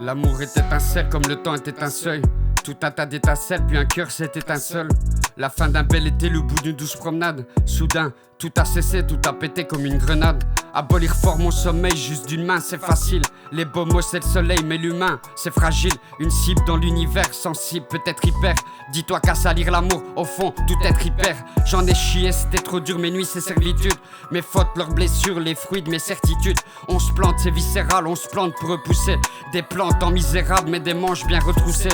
L'amour est étincelle comme le temps était un seuil. Tout un tas d'étincelles, puis un cœur s'est étinceul. La fin d'un bel été, le bout d'une douce promenade. Soudain, tout a cessé, tout a pété comme une grenade. Abolir fort mon sommeil, juste d'une main, c'est facile. Les beaux mots, c'est le soleil, mais l'humain, c'est fragile. Une cible dans l'univers, sensible, peut-être hyper. Dis-toi qu'à salir l'amour, au fond, tout être hyper. J'en ai chié, c'était trop dur, mes nuits, c'est servitude. Mes fautes, leurs blessures, les fruits de mes certitudes. On se plante, c'est viscéral, on se plante pour repousser des plantes en misérable, mais des manches bien retroussées.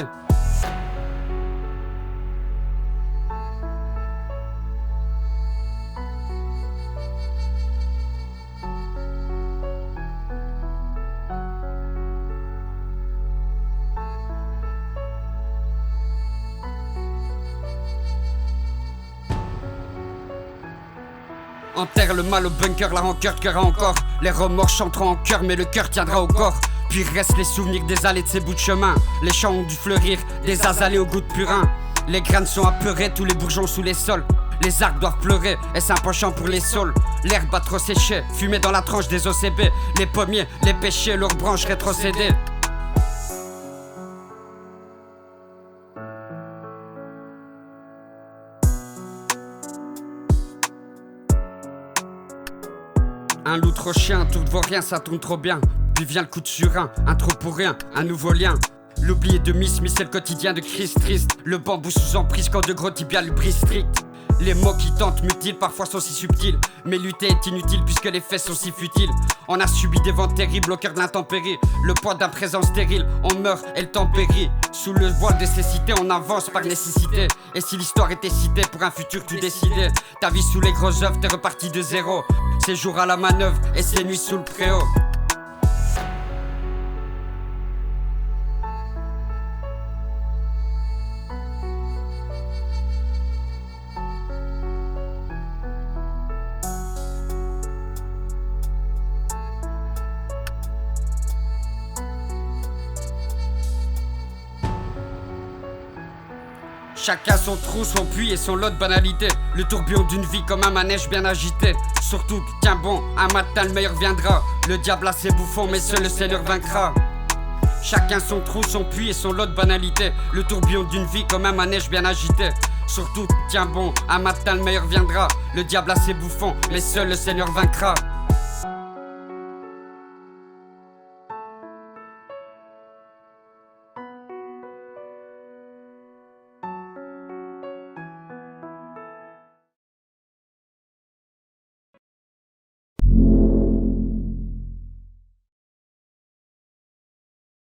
Enterre le mal au bunker, la rancœur tuera encore. Les remords chanteront en cœur, mais le cœur tiendra au corps. Puis restent les souvenirs des allées de ces bouts de chemin. Les champs ont dû fleurir, des azalées au goût de purin. Les graines sont apeurées, tous les bourgeons sous les sols. Les arcs doivent pleurer, est-ce un penchant pour les saules? L'herbe a trop séché, fumée dans la tranche des OCB. Les pommiers, les pêchers, leurs branches rétrocédées. Un loup trop chien, tout vaut rien, ça tourne trop bien. Puis vient le coup de surin, un trop pour rien, un nouveau lien. L'oublié de Miss, c'est le quotidien de Christ triste. Le bambou sous emprise quand de gros tibias le brise strict. Les mots qui tentent mutiles parfois sont si subtils. Mais lutter est inutile puisque les faits sont si futiles. On a subi des vents terribles au cœur de l'intempérie. Le poids d'un présent stérile, on meurt et le temps périt. Sous le voile de cécité, on avance par nécessité. Et si l'histoire était citée pour un futur tout décidé, ta vie sous les grosses œuvres, t'es reparti de zéro. Ces jours à la manœuvre et ces nuits sous le préau. Chacun son trou, son puits et son lot de banalité. Le tourbillon d'une vie comme un manège bien agité. Surtout, tiens bon, un matin le meilleur viendra. Le diable a ses bouffons, mais seul le Seigneur vaincra. Chacun son trou, son puits et son lot de banalité. Le tourbillon d'une vie comme un manège bien agité. Surtout, tiens bon, un matin le meilleur viendra. Le diable a ses bouffons, mais seul le Seigneur vaincra.